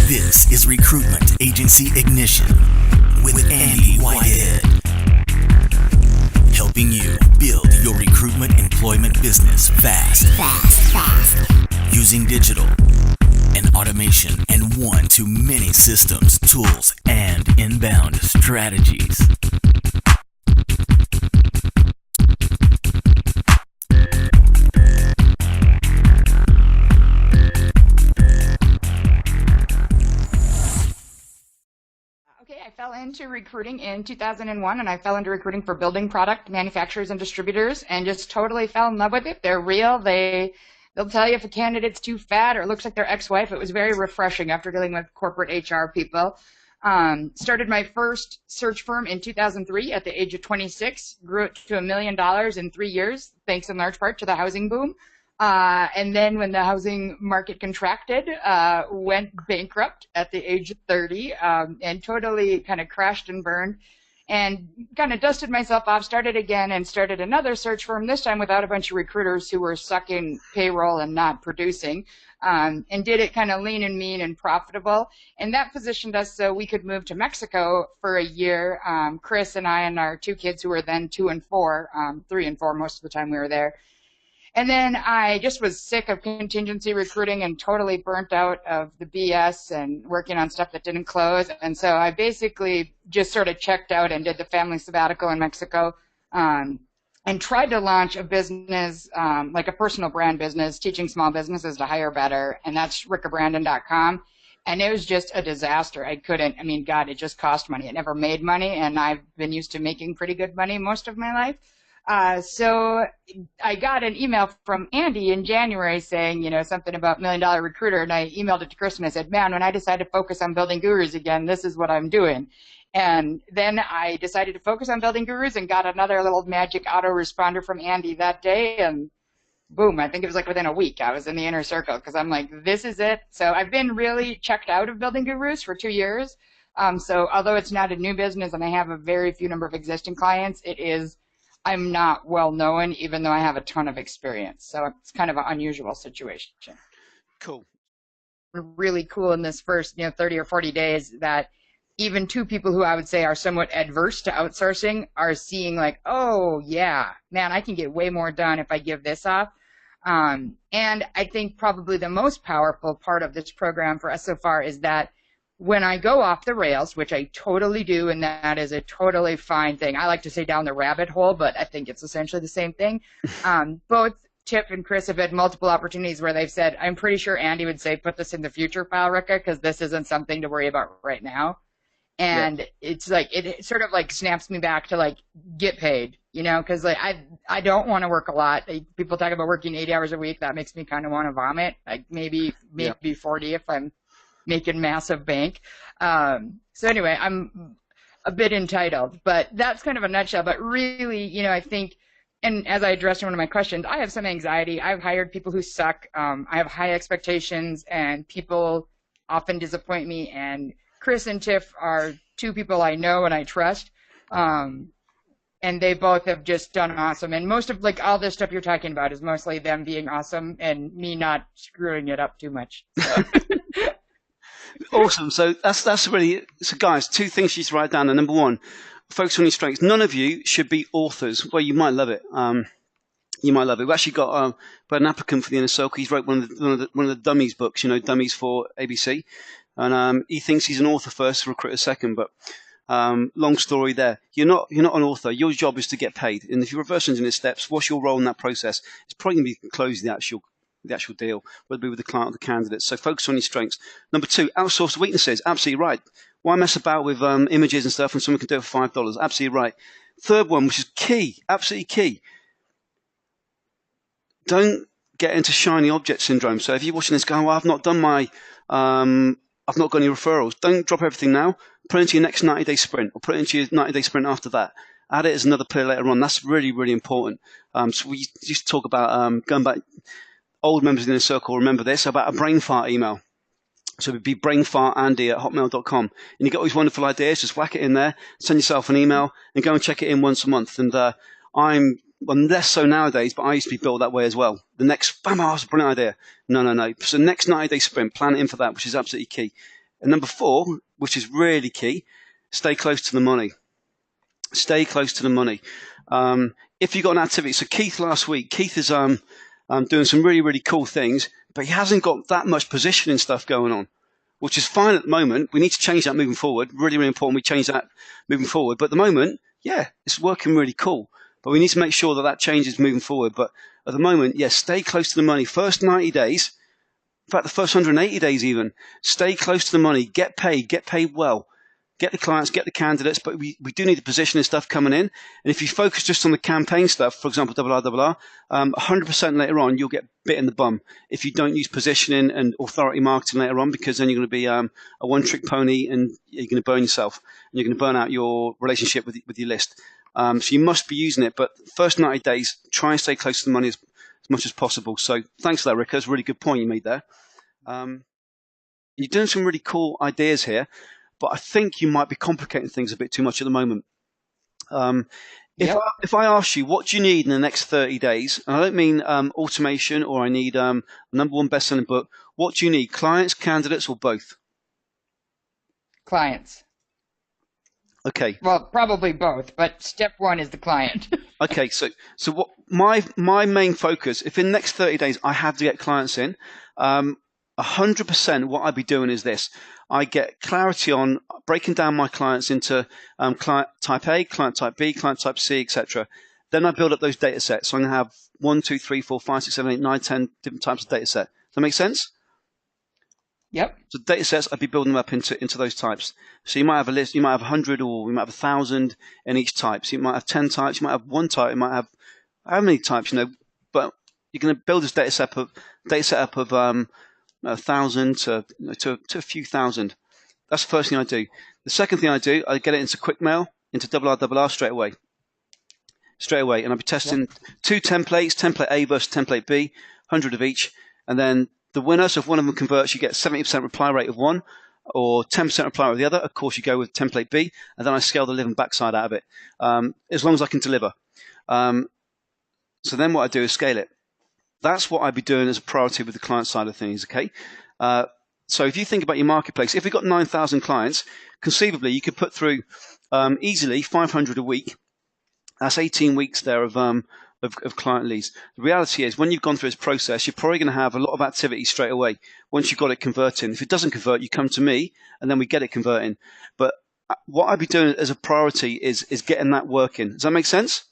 This is Recruitment Agency Ignition with Andy Whitehead. Helping you build your recruitment employment business fast. Using digital and automation and one-to-many systems, tools, and inbound strategies. I fell into recruiting in 2001, and I fell into recruiting for building product manufacturers and distributors and just totally fell in love with it. They're real. They'll tell you if a candidate's too fat or looks like their ex-wife. It was very refreshing after dealing with corporate HR people. Started my first search firm in 2003 at the age of 26, grew it to $1 million in 3 years, thanks in large part to the housing boom. And then when the housing market contracted, went bankrupt at the age of 30, and totally kind of crashed and burned, and kind of dusted myself off, started again, and started another search firm, this time without a bunch of recruiters who were sucking payroll and not producing, and did it kind of lean and mean and profitable. And that positioned us so we could move to Mexico for a year. Chris and I and our 2 kids, who were then 2 and 4, 3 and 4 most of the time we were there. And then I just was sick of contingency recruiting and totally burnt out of the BS and working on stuff that didn't close. And so I basically just sort of checked out and did the family sabbatical in Mexico, and tried to launch a business, like a personal brand business, teaching small businesses to hire better. And that's rikkabrandon.com. And it was just a disaster. God, it just cost money. It never made money. And I've been used to making pretty good money most of my life. So I got an email from Andy in January saying, something about $1 Million Recruiter. And I emailed it to Chris and I said, man, when I decide to focus on building gurus again, this is what I'm doing. And then I decided to focus on building gurus and got another little magic autoresponder from Andy that day. And boom, I think it was like within a week, I was in the inner circle because I'm like, this is it. So I've been really checked out of building gurus for 2 years. So although it's not a new business and I have a very few number of existing clients, I'm not well known, even though I have a ton of experience. So it's kind of an unusual situation. Cool. Really cool in this first 30 or 40 days that even 2 people who I would say are somewhat adverse to outsourcing are seeing like, oh, yeah, man, I can get way more done if I give this up. And I think probably the most powerful part of this program for us so far is that when I go off the rails, which I totally do, and that is a totally fine thing. I like to say down the rabbit hole, but I think it's essentially the same thing. Both Tiff and Chris have had multiple opportunities where they've said, I'm pretty sure Andy would say, put this in the future file, Rikka, because this isn't something to worry about right now. And It's like, it sort of like snaps me back to like, get paid, because like I don't want to work a lot. People talk about working 80 hours a week. That makes me kind of want to vomit. Like maybe 40 if I'm making massive bank. So anyway, I'm a bit entitled, but that's kind of a nutshell. But really, I think, and as I addressed in one of my questions, I have some anxiety. I've hired people who suck. I have high expectations, and people often disappoint me. And Chris and Tiff are 2 people I know and I trust. And they both have just done awesome. And most of like all this stuff you're talking about is mostly them being awesome and me not screwing it up too much. So. Awesome. So that's really, so guys, 2 things you should write down. And number 1, focus on your strengths. None of you should be authors. Well, you might love it. You might love it. We actually got an applicant for the Inner Circle. He's wrote one of the Dummies books, Dummies for ABC. And he thinks he's an author first, recruiter second. But long story there. You're not an author. Your job is to get paid. And if you reverse engineer steps, what's your role in that process? It's probably going to be closing the actual deal, whether it be with the client or the candidate. So focus on your strengths. Number 2, outsource the weaknesses. Absolutely right. Why mess about with images and stuff when someone can do it for $5? Absolutely right. Third one, which is key, absolutely key. Don't get into shiny object syndrome. So if you're watching this going, well, I've not done I've not got any referrals. Don't drop everything now. Put it into your next 90-day sprint, or put it into your 90-day sprint after that. Add it as another pillar later on. That's really, really important. So we used to talk about going back. Old members in the circle remember this about a brain fart email. So it would be brainfartandy@hotmail.com. And you get all these wonderful ideas, just whack it in there, send yourself an email, and go and check it in once a month. And I'm less so nowadays, but I used to be built that way as well. The next, bam, that's a brilliant idea. No. So next 90-day sprint, plan it in for that, which is absolutely key. And number 4, which is really key, stay close to the money. Stay close to the money. If you've got an activity, so Keith last week, Keith is doing some really, really cool things, but he hasn't got that much positioning stuff going on, which is fine at the moment. We need to change that moving forward. Really, really important we change that moving forward. But at the moment, yeah, it's working really cool. But we need to make sure that that changes moving forward. But at the moment, yes, stay close to the money. First 90 days, in fact, the first 180 days even, stay close to the money. Get paid well. Get the clients, get the candidates, but we do need the positioning stuff coming in. And if you focus just on the campaign stuff, for example, 100% later on, you'll get bit in the bum if you don't use positioning and authority marketing later on, because then you're going to be a one-trick pony and you're going to burn yourself and you're going to burn out your relationship with your list. So you must be using it, but first 90 days, try and stay close to the money as much as possible. So thanks for that, Rikka. That's a really good point you made there. You're doing some really cool ideas here, but I think you might be complicating things a bit too much at the moment. If I ask you, what do you need in the next 30 days, and I don't mean automation or I need a #1 best-selling book, what do you need, clients, candidates, or both? Clients. Okay. Well, probably both, but step 1 is the client. Okay, so what my main focus, if in the next 30 days I have to get clients in, 100% what I'd be doing is this. I get clarity on breaking down my clients into client type A, client type B, client type C, etc. Then I build up those data sets. So I'm going to have 1, 2, 3, 4, 5, 6, 7, 8, 9, 10 different types of data set. Does that make sense? Yep. So data sets, I'd be building them up into those types. So you might have a list, you might have 100 or you might have 1,000 in each type. So you might have 10 types, you might have 1 type, you might have how many types, but you're going to build this data set up of 1,000 to a few thousand. That's the first thing I do. The second thing I do, I get it into quick mail, into RRR straight away. And I'll be testing 2 templates, template A versus template B, 100 of each. And then the winner, so if one of them converts, you get 70% reply rate of one or 10% reply rate of the other. Of course, you go with template B, and then I scale the living backside out of it, as long as I can deliver. So then what I do is scale it. That's what I'd be doing as a priority with the client side of things, okay? So if you think about your marketplace, if we've got 9,000 clients, conceivably you could put through easily 500 a week. That's 18 weeks there of client leads. The reality is when you've gone through this process, you're probably going to have a lot of activity straight away once you've got it converting. If it doesn't convert, you come to me and then we get it converting. But what I'd be doing as a priority is getting that working. Does that make sense?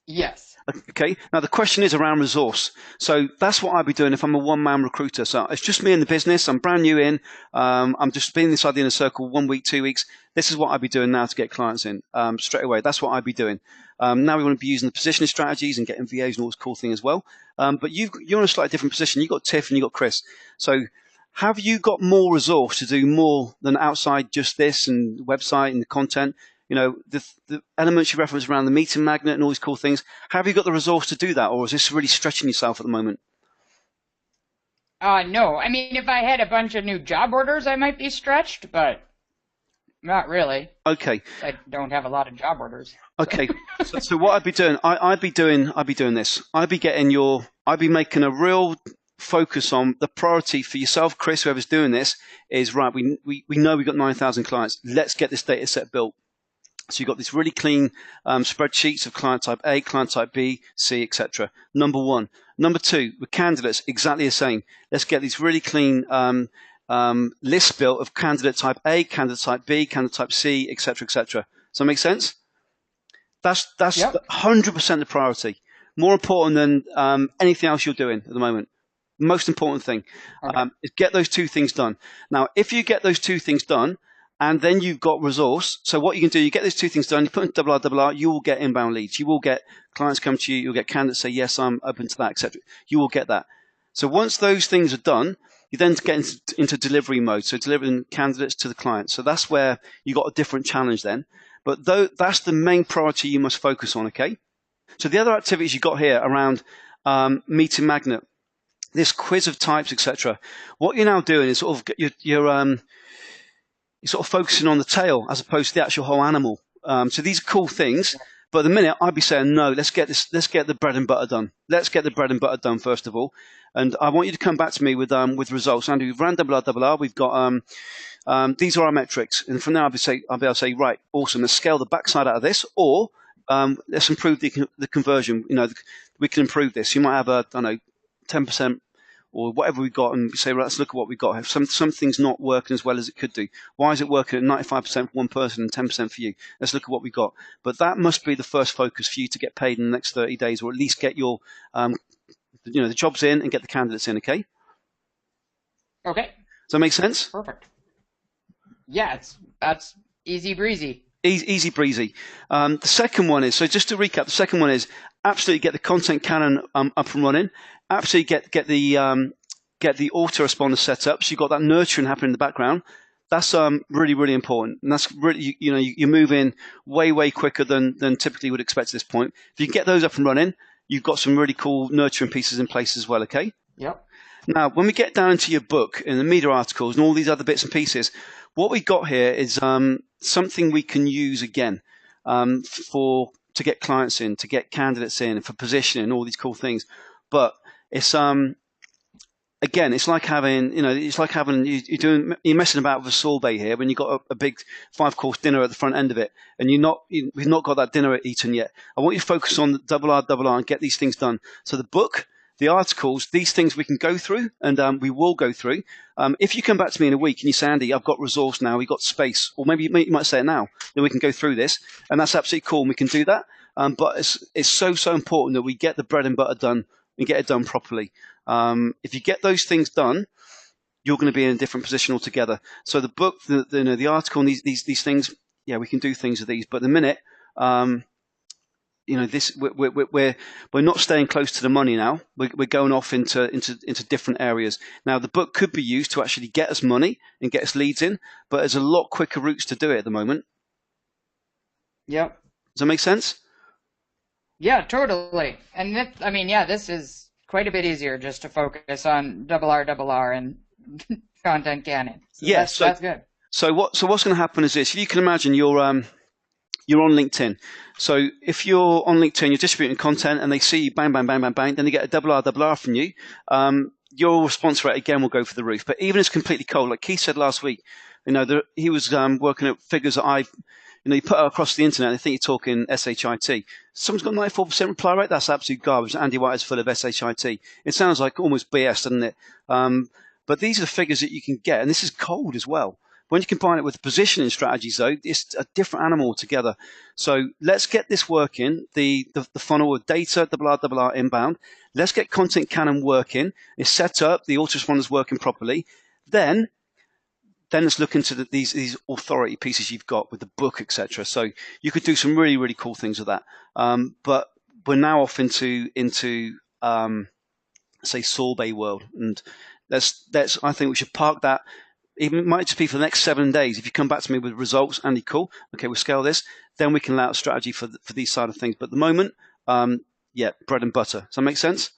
Yes. Okay. Now the question is around resource. So that's what I'd be doing if I'm a one-man recruiter. So it's just me in the business. I'm brand new in. I'm just being inside the inner circle 1 week, 2 weeks. This is what I'd be doing now to get clients in straight away. That's what I'd be doing. Now we want to be using the positioning strategies and getting VAs and all this cool thing as well. But you're in a slightly different position. You've got Tiff and you've got Chris. So have you got more resource to do more than outside just this and the website and the content? The elements you reference around the meeting magnet and all these cool things, have you got the resource to do that, or is this really stretching yourself at the moment? No. I mean, if I had a bunch of new job orders, I might be stretched, but not really. Okay. I don't have a lot of job orders. Okay. So what I'd be doing, I'd be doing this. I'd be making a real focus on the priority for yourself, Chris, whoever's doing this, is right. We know we've got 9,000 clients. Let's get this data set built. So you've got these really clean spreadsheets of client type A, client type B, C, etc. Number 1. Number 2, with candidates, exactly the same. Let's get these really clean lists built of candidate type A, candidate type B, candidate type C, etc., etc. Does that make sense? That's 100% the priority. More important than anything else you're doing at the moment. Most important thing is get those 2 things done. Now, if you get those 2 things done, and then you've got resource. So what you can do, you get those 2 things done, you put in RRR, you will get inbound leads. You will get clients come to you, you'll get candidates say, yes, I'm open to that, etc. You will get that. So once those things are done, you then get into delivery mode, so delivering candidates to the client. So that's where you got a different challenge then. But that's the main priority you must focus on, okay? So the other activities you got here around meeting magnet, this quiz of types, etc. What you're now doing is sort of you're sort of focusing on the tail as opposed to the actual whole animal. So these are cool things, but at the minute I'd be saying, no, let's get the bread and butter done. Let's get the bread and butter done first of all. And I want you to come back to me with results. Andy, we've ran double R. We've got these are our metrics, and from there I'll be able to say, right, awesome. Let's scale the backside out of this, or let's improve the conversion. We can improve this. You might have 10% or whatever we've got, and say, right, let's look at what we've got. Some things not working as well as it could do. Why is it working at 95% for one person and 10% for you? Let's look at what we've got. But that must be the first focus for you to get paid in the next 30 days, or at least get your the jobs in and get the candidates in. Okay. Okay. Does that make sense? Perfect. Yeah, that's easy breezy. Easy breezy. The second one is, so just to recap, the second one is absolutely get the content cannon up and running. Absolutely get the autoresponder set up, so you've got that nurturing happening in the background. That's really, really important, and that's really you move in way quicker than typically you would expect at this point. If you can get those up and running, you've got some really cool nurturing pieces in place as well. Okay. Yep. Now, when we get down into your book and the media articles and all these other bits and pieces, what we got here is something we can use again to get clients in, to get candidates in, for positioning, all these cool things. But it's again, it's like having you're messing about with a sorbet here when you've got a big 5-course dinner at the front end of it, and we've not got that dinner eaten yet. I want you to focus on the double R and get these things done. So the book, the articles, these things we can go through, and we will go through. If you come back to me in a week and you say, Andy, I've got resource now, we've got space, or maybe you might say it now, then we can go through this, and that's absolutely cool, and we can do that. But it's so important that we get the bread and butter done and get it done properly. If you get those things done, you're going to be in a different position altogether. So the book, the article, and these things, yeah, we can do things with these. But the minute, we're not staying close to the money now. We're going off into different areas. Now, the book could be used to actually get us money and get us leads in, but there's a lot quicker routes to do it at the moment. Yep. Does that make sense? Yeah, totally. And this is quite a bit easier just to focus on double R and content cannon. So yeah, that's good. So what's going to happen is this: if you can imagine you're on LinkedIn. So if you're on LinkedIn, you're distributing content, and they see you bang, bang, bang, bang, bang, then they get a double R from you. Your response rate again will go for the roof. But even if it's completely cold, like Keith said last week, he was working at figures that you put it across the internet, and I think you're talking SHIT. Someone's got 94% reply rate. That's absolute garbage. Andy White is full of SHIT. It sounds like almost BS, doesn't it? But these are the figures that you can get, and this is cold as well. When you combine it with positioning strategies, though, it's a different animal altogether. So let's get this working, the funnel of data, double R inbound. Let's get content cannon working. It's set up, the autoresponders working properly. Then let's look into these authority pieces you've got with the book, etc. So you could do some really, really cool things with that. But we're now off into say sorbet world, and I think we should park that. Even it might just be for the next 7 days. If you come back to me with results, Andy, cool. Okay, we'll scale this. Then we can lay out a strategy for these side of things. But at the moment, bread and butter. Does that make sense?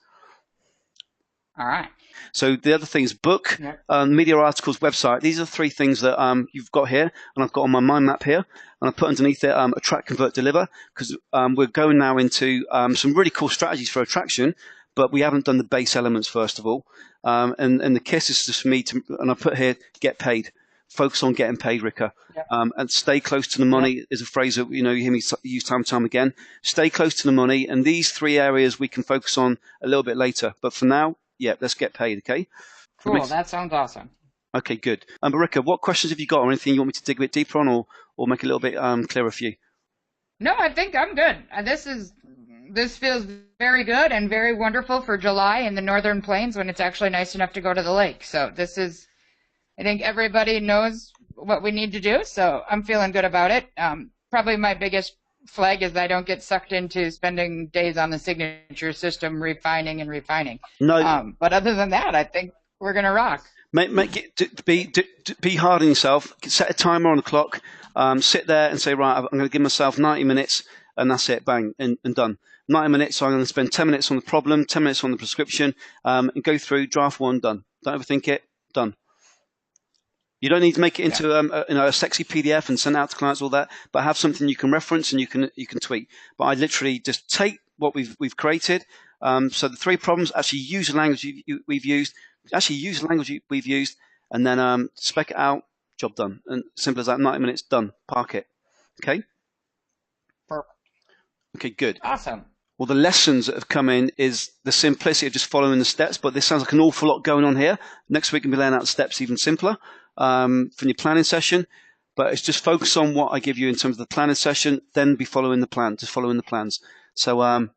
All right. So the other things, book, media articles, website. These are 3 things that you've got here, and I've got on my mind map here, and I put underneath it attract, convert, deliver, because we're going now into some really cool strategies for attraction, but we haven't done the base elements first of all. And the kiss is just for me and I put here, get paid. Focus on getting paid, Rikka. Yep. And stay close to the money is a phrase that you hear me use time and time again. Stay close to the money, and these 3 areas we can focus on a little bit later. But for now, let's get paid, okay? Cool, that sounds awesome. Okay, good. But Rikka, what questions have you got, or anything you want me to dig a bit deeper on, or make it a little bit clearer for you? No, I think I'm good. This feels very good and very wonderful for July in the Northern Plains when it's actually nice enough to go to the lake. So I think everybody knows what we need to do, so I'm feeling good about it. Probably my biggest flag is I don't get sucked into spending days on the signature system refining. No. But other than that, I think we're going to rock. Make it be hard on yourself. Set a timer on the clock. Sit there and say, right, I'm going to give myself 90 minutes, and that's it, bang, and done. 90 minutes, so I'm going to spend 10 minutes on the problem, 10 minutes on the prescription, and go through draft 1, done. Don't overthink it, done. You don't need to make it into a sexy PDF and send it out to clients, all that, but have something you can reference and you can tweak. But I literally just take what we've created, So the 3 problems: actually use the language we've used, and then spec it out. Job done. And simple as that. 90 minutes done. Park it. Okay. Perfect. Okay. Good. Awesome. Well, the lessons that have come in is the simplicity of just following the steps, but this sounds like an awful lot going on here. Next week, we'll be laying out the steps even simpler from your planning session, but it's just focus on what I give you in terms of the planning session, then be following the plan, just following the plans. So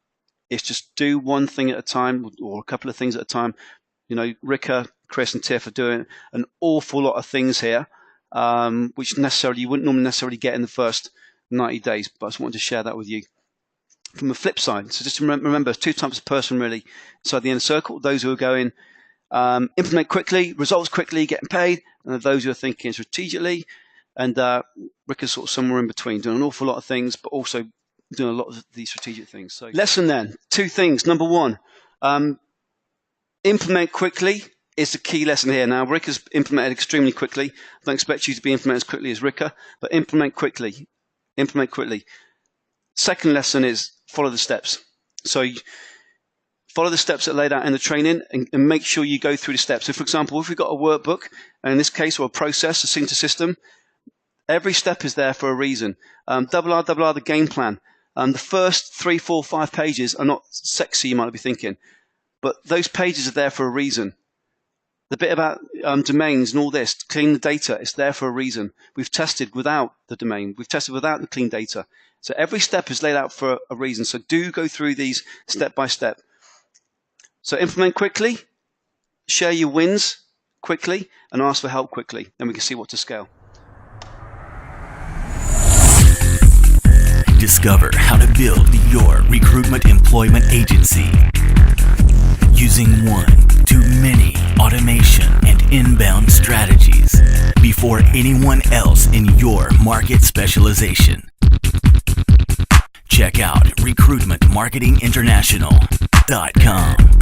it's just do one thing at a time or a couple of things at a time. You know, Rikka, Chris, and Tiff are doing an awful lot of things here, which you wouldn't normally necessarily get in the first 90 days, but I just wanted to share that with you. From the flip side, so just remember, there's 2 types of person really inside the inner circle: those who are going implement quickly, results quickly, getting paid, and those who are thinking strategically. And Rikka's sort of somewhere in between, doing an awful lot of things, but also doing a lot of these strategic things. So lesson then, 2 things. Number 1, implement quickly is the key lesson here. Now, Rikka's implemented extremely quickly. I don't expect you to be implemented as quickly as Rikka, but implement quickly. Implement quickly. Second lesson is follow the steps. So follow the steps that are laid out in the training and make sure you go through the steps. So, for example, if we've got a workbook, and in this case, or a process, a synthesis system, every step is there for a reason. Double R, the game plan. The first 3, 4, 5 pages are not sexy, you might be thinking, but those pages are there for a reason. The bit about domains and all this, to clean the data, it's there for a reason. We've tested without the domain. We've tested without the clean data. So every step is laid out for a reason. So do go through these step by step. So implement quickly, share your wins quickly, and ask for help quickly. Then we can see what to scale. Discover how to build your recruitment employment agency using 1-to-many automation and inbound strategies before anyone else in your market specialization. Check out recruitmentmarketinginternational.com.